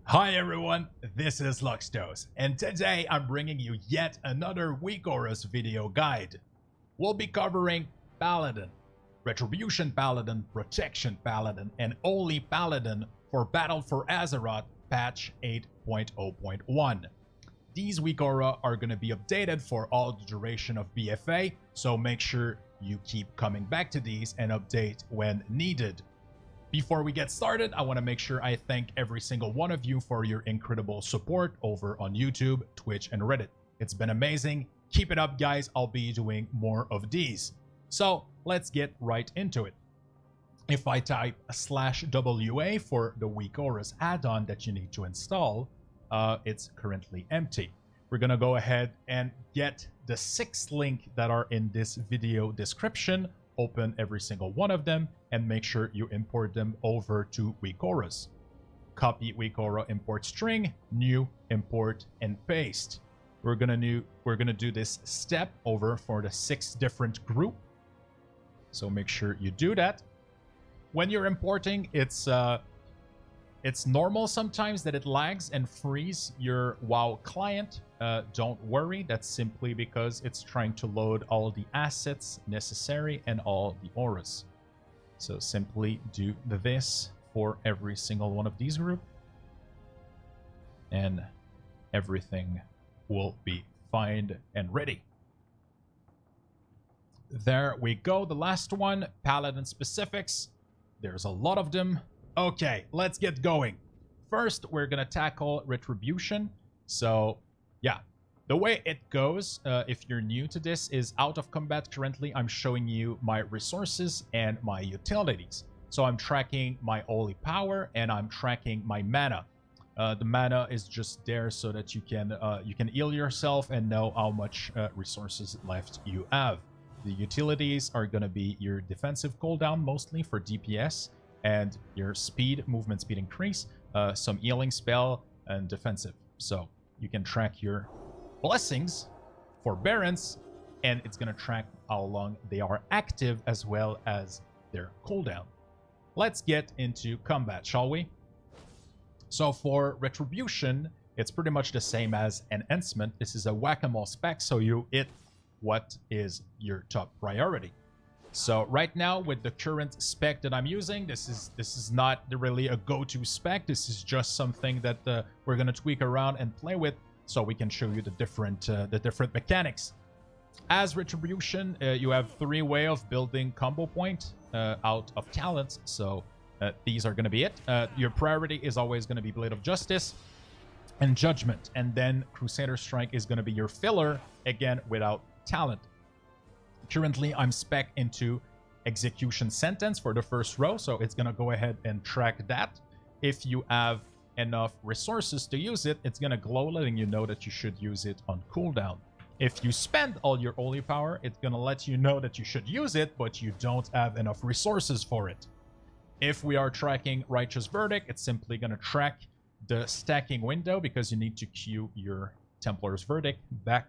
Hi everyone, this is Luxtos, and today I'm bringing you yet another WeakAuras video guide. We'll be covering Paladin, Retribution Paladin, Protection Paladin, and Holy Paladin for Battle for Azeroth patch 8.0.1. These WeakAuras are going to be updated for all the duration of BFA, so make sure you keep coming back to these and update when needed. Before we get started, I want to make sure I thank every single one of you for your incredible support over on YouTube, Twitch, and Reddit. It's been amazing. Keep it up, guys. I'll be doing more of these. So let's get right into it. If I type /WA for the WeakAuras add-on that you need to install, it's currently empty. We're going to go ahead and get the 6 links that are in this video description. Open every single one of them and make sure you import them over to WeakAuras. Copy WeakAuras import string, new, import, and paste. We're gonna do this step over for the 6 different group. So make sure you do that. When you're importing, it's normal sometimes that it lags and frees your WoW client. Don't worry, that's simply because it's trying to load all the assets necessary and all the auras. So simply do this for every single one of these groups, and everything will be fine and ready. There we go. The last one, Paladin specifics. There's a lot of them. Okay, let's get going. First, we're gonna tackle Retribution. So yeah, the way it goes, if you're new to this, is out of combat. Currently, I'm showing you my resources and my utilities. So I'm tracking my holy power and I'm tracking my mana. The mana is just there so that you can heal yourself and know how much resources left you have. The utilities are gonna be your defensive cooldown, mostly for DPS, and your speed, movement speed increase, some healing spell, and defensive. So you can track your blessings, forbearance, and it's going to track how long they are active as well as their cooldown. Let's get into combat, shall we? So for Retribution, it's pretty much the same as Enhancement. This is a whack-a-mole spec, so you hit what is your top priority. So right now, with the current spec that I'm using, this is not really a go-to spec. This is just something that we're gonna tweak around and play with, so we can show you the different mechanics. As Retribution, you have 3 ways of building combo point out of talents. So these are gonna be it. Your priority is always gonna be Blade of Justice and Judgment, and then Crusader Strike is gonna be your filler, again without talent. Currently, I'm spec into Execution Sentence for the first row, so it's going to go ahead and track that. If you have enough resources to use it, it's going to glow, letting you know that you should use it on cooldown. If you spend all your holy power, it's going to let you know that you should use it, but you don't have enough resources for it. If we are tracking Righteous Verdict, it's simply going to track the stacking window, because you need to queue your Templar's Verdict back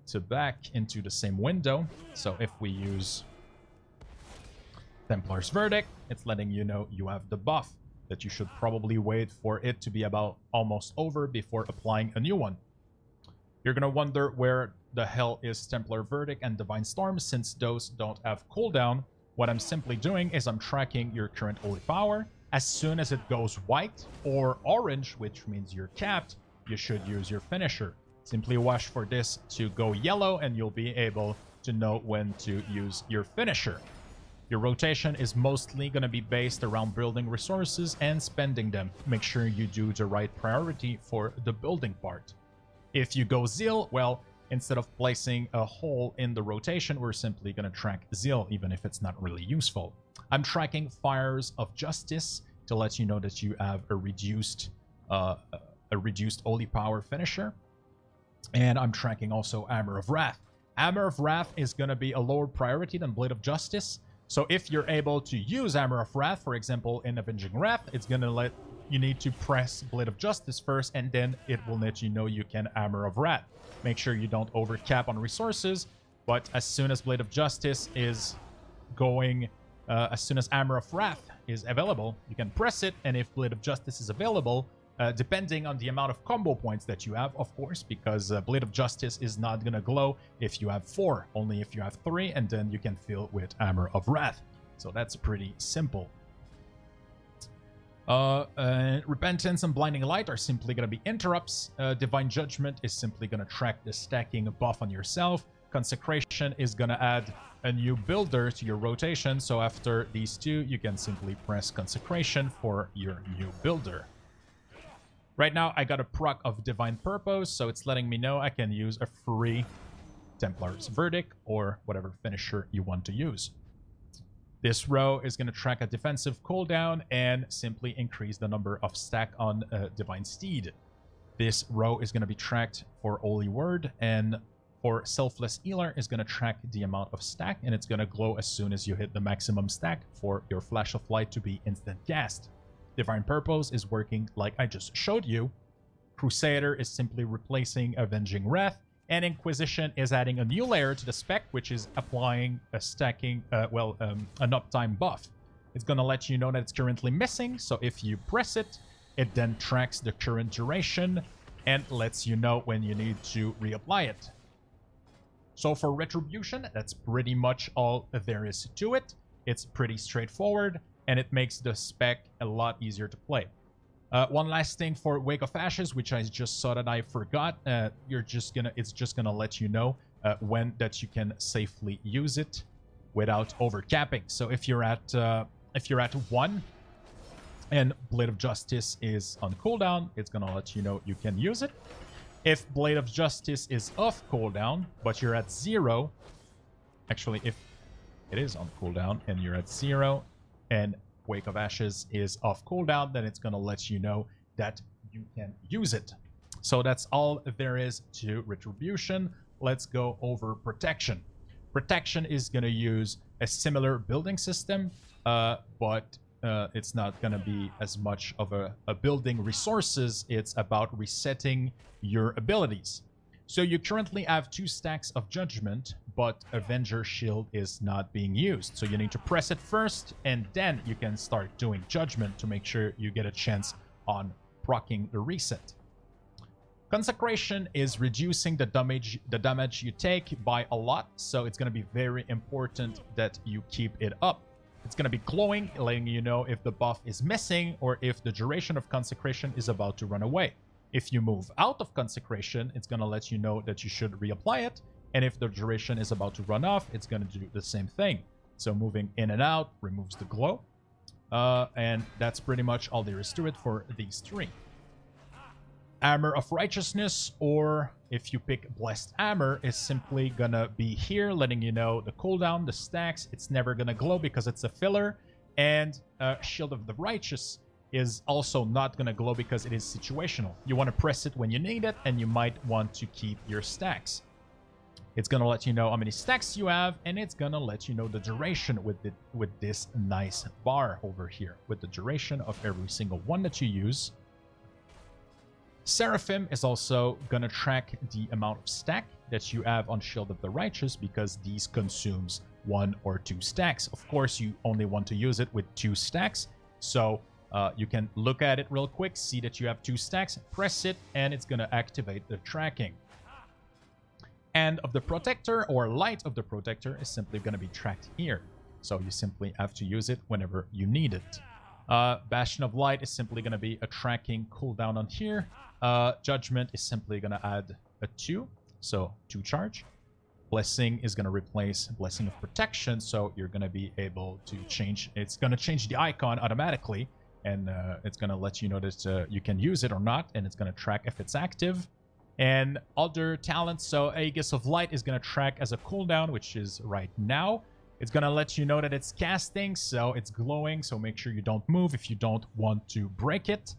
to back into the same window. So if we use Templar's Verdict, it's letting you know you have the buff, that you should probably wait for it to be about almost over before applying a new one. You're gonna wonder where the hell is Templar Verdict and Divine Storm, since those don't have cooldown. What I'm simply doing is I'm tracking your current holy power. As soon as it goes white or orange, which means you're capped, you should use your finisher. Simply watch for this to go yellow and you'll be able to know when to use your finisher. Your rotation is mostly going to be based around building resources and spending them. Make sure you do the right priority for the building part. If you go Zeal, well, instead of placing a hole in the rotation, we're simply going to track Zeal, even if it's not really useful. I'm tracking Fires of Justice to let you know that you have a reduced holy power finisher. And I'm tracking also Hammer of Wrath. Hammer of Wrath is going to be a lower priority than Blade of Justice. So if you're able to use Hammer of Wrath, for example, in Avenging Wrath, it's going to let you need to press Blade of Justice first, and then it will let you know you can Hammer of Wrath. Make sure you don't overcap on resources, but as soon as Blade of Justice is going, as soon as Hammer of Wrath is available, you can press it, and if Blade of Justice is available, depending on the amount of combo points that you have, of course, because Blade of Justice is not going to glow if you have 4, only if you have 3, and then you can fill with Armor of Wrath. So that's pretty simple. Repentance and Blinding Light are simply going to be interrupts. Divine Judgment is simply going to track the stacking buff on yourself. Consecration is going to add a new builder to your rotation, so after these two, you can simply press Consecration for your new builder. Right now, I got a proc of Divine Purpose, so it's letting me know I can use a free Templar's Verdict or whatever finisher you want to use. This row is going to track a defensive cooldown and simply increase the number of stack on Divine Steed. This row is going to be tracked for Holy Word, and for Selfless Healer is going to track the amount of stack, and it's going to glow as soon as you hit the maximum stack for your Flash of Light to be instant cast. Divine Purpose is working like I just showed you. Crusader is simply replacing Avenging Wrath, and Inquisition is adding a new layer to the spec, which is applying a stacking, an uptime buff. It's going to let you know that it's currently missing, so if you press it, it then tracks the current duration and lets you know when you need to reapply it. So for Retribution, that's pretty much all there is to it. It's pretty straightforward, and it makes the spec a lot easier to play. One last thing for Wake of Ashes, which I just saw that I forgot. It's just gonna let you know when that you can safely use it without overcapping. So if you're at 1 and Blade of Justice is on cooldown, it's gonna let you know you can use it. If Blade of Justice is off cooldown, but you're at 0, actually, if it is on cooldown and you're at 0 and Wake of Ashes is off cooldown, then it's going to let you know that you can use it. So that's all there is to Retribution. Let's go over Protection. Protection is going to use a similar building system, but it's not going to be as much of a building resources. It's about resetting your abilities. So you currently have 2 stacks of Judgment, but Avenger Shield is not being used. So you need to press it first, and then you can start doing Judgment to make sure you get a chance on proccing the reset. Consecration is reducing the damage you take by a lot, so it's going to be very important that you keep it up. It's going to be glowing, letting you know if the buff is missing or if the duration of Consecration is about to run away. If you move out of Consecration, it's going to let you know that you should reapply it. And if the duration is about to run off, it's going to do the same thing. So moving in and out removes the glow. And that's pretty much all there is to it for these 3. Armor of Righteousness, or if you pick Blessed Armor, is simply going to be here, letting you know the cooldown, the stacks. It's never going to glow because it's a filler. And Shield of the Righteous is also not going to glow because it is situational. You want to press it when you need it, and you might want to keep your stacks. It's going to let you know how many stacks you have, and it's going to let you know the duration with this nice bar over here, with the duration of every single one that you use. Seraphim is also going to track the amount of stack that you have on Shield of the Righteous, because these consumes 1 or 2 stacks. Of course, you only want to use it with 2 stacks, so you can look at it real quick, see that you have 2 stacks, press it, and it's going to activate the tracking. Hand of the Protector, or Light of the Protector, is simply going to be tracked here. So you simply have to use it whenever you need it. Bastion of Light is simply going to be a tracking cooldown on here. Judgment is simply going to add a 2, so 2 charge. Blessing is going to replace Blessing of Protection, so you're going to be able to change. It's going to change the icon automatically, and it's going to let you know that you can use it or not, and it's going to track if it's active. And other talents, so Aegis of Light is going to track as a cooldown, which is right now. It's going to let you know that it's casting, so it's glowing, so make sure you don't move if you don't want to break it.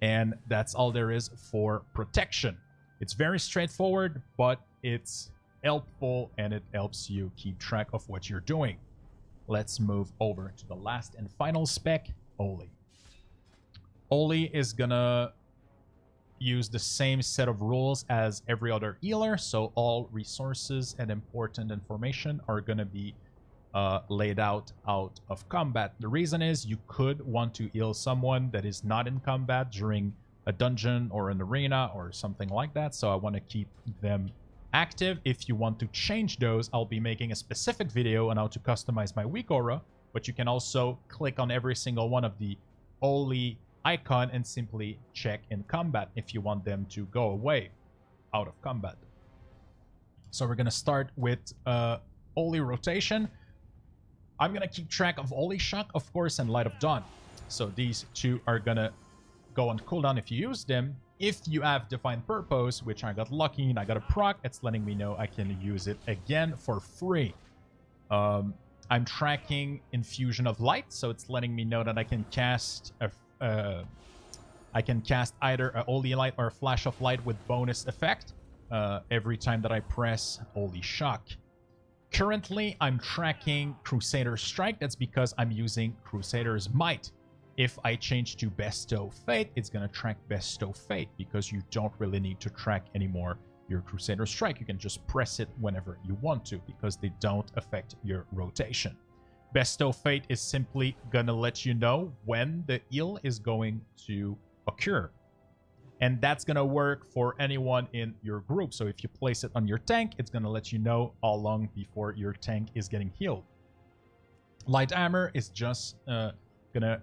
And that's all there is for Protection. It's very straightforward, but it's helpful, and it helps you keep track of what you're doing. Let's move over to the last and final spec, Holy. Holy is going to use the same set of rules as every other healer, so all resources and important information are going to be laid out of combat. The reason is you could want to heal someone that is not in combat during a dungeon or an arena or something like that. So I want to keep them active. If you want to change those, I'll be making a specific video on how to customize my WeakAura, but you can also click on every single one of the holy icon and simply check in combat if you want them to go away out of combat. So we're going to start with holy rotation. I'm going to keep track of Holy Shock, of course, and Light of Dawn. So these two are going to go on cooldown if you use them. If you have Divine Purpose, which I got lucky and I got a proc, it's letting me know I can use it again for free. I'm tracking Infusion of Light, so it's letting me know that I can cast either a Holy Light or a Flash of Light with bonus effect every time that I press Holy Shock. Currently, I'm tracking Crusader Strike. That's because I'm using Crusader's Might. If I change to Bestow Fate, it's going to track Bestow Fate because you don't really need to track anymore your Crusader Strike. You can just press it whenever you want to because they don't affect your rotation. Bestow Fate is simply going to let you know when the heal is going to occur. And that's going to work for anyone in your group. So if you place it on your tank, it's going to let you know how long before your tank is getting healed. Light Hammer is just going to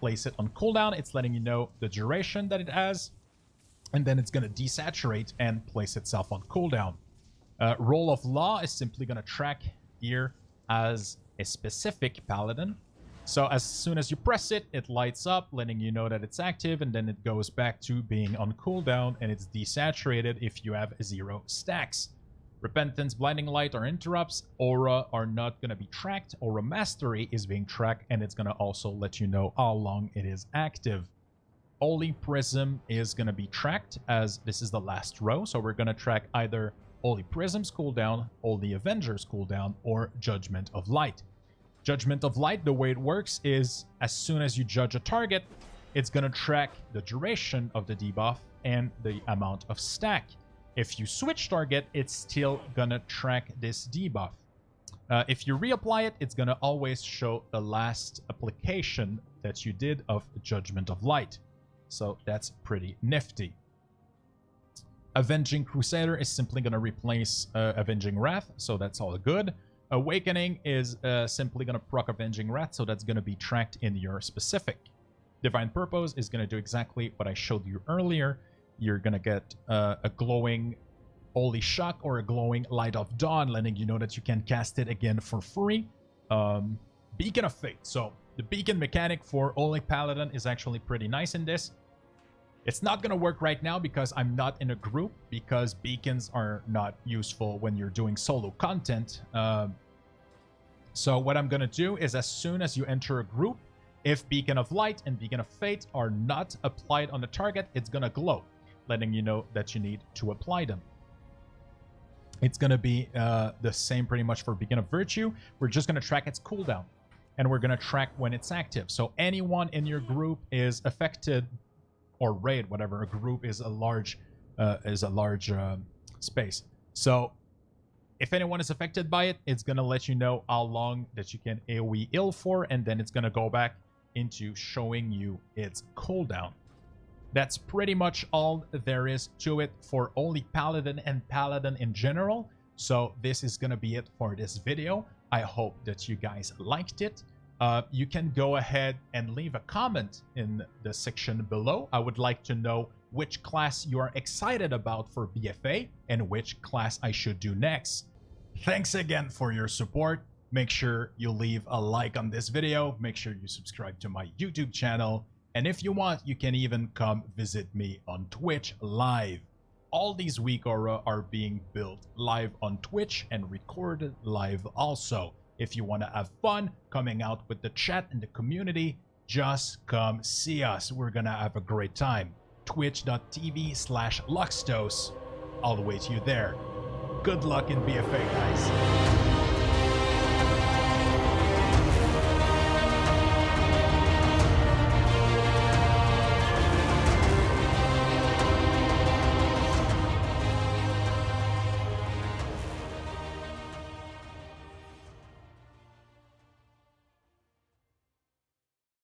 place it on cooldown. It's letting you know the duration that it has. And then it's going to desaturate and place itself on cooldown. Roll of Law is simply going to track here as a specific paladin. So as soon as you press it, it lights up, letting you know that it's active, and then it goes back to being on cooldown, and it's desaturated if you have 0 stacks. Repentance, Blinding Light, or Interrupts, Aura are not going to be tracked. Aura Mastery is being tracked, and it's going to also let you know how long it is active. Holy Prism is going to be tracked, as this is the last row, so we're going to track either Holy Prism's cooldown, Holy Avenger's cooldown, or Judgment of Light. Judgment of Light, the way it works is as soon as you judge a target, it's going to track the duration of the debuff and the amount of stack. If you switch target, it's still going to track this debuff. If you reapply it, it's going to always show the last application that you did of Judgment of Light. So that's pretty nifty. Avenging Crusader is simply going to replace Avenging Wrath, so that's all good. Awakening is simply going to proc Avenging Wrath, so that's going to be tracked in your specific. Divine Purpose is going to do exactly what I showed you earlier. You're going to get a glowing Holy Shock or a glowing Light of Dawn, letting you know that you can cast it again for free. Beacon of Fate. So the beacon mechanic for Holy Paladin is actually pretty nice in this. It's not going to work right now because I'm not in a group, because beacons are not useful when you're doing solo content. So what I'm going to do is as soon as you enter a group, if Beacon of Light and Beacon of Fate are not applied on the target, it's going to glow, letting you know that you need to apply them. It's going to be the same pretty much for Beacon of Virtue. We're just going to track its cooldown, and we're going to track when it's active. So anyone in your group is affected, or raid, whatever. A group is a large space. So if anyone is affected by it, it's going to let you know how long that you can AoE heal for, and then it's going to go back into showing you its cooldown. That's pretty much all there is to it for Holy Paladin and Paladin in general. So this is going to be it for this video. I hope that you guys liked it. You can go ahead and leave a comment in the section below. I would like to know which class you are excited about for BFA and which class I should do next. Thanks again for your support. Make sure you leave a like on this video. Make sure you subscribe to my YouTube channel. And if you want, you can even come visit me on Twitch live. All these WeakAuras are being built live on Twitch and recorded live also. If you want to have fun coming out with the chat and the community, just come see us. We're going to have a great time. Twitch.tv/Luxtos. I'll wait you there. Good luck in BFA, guys.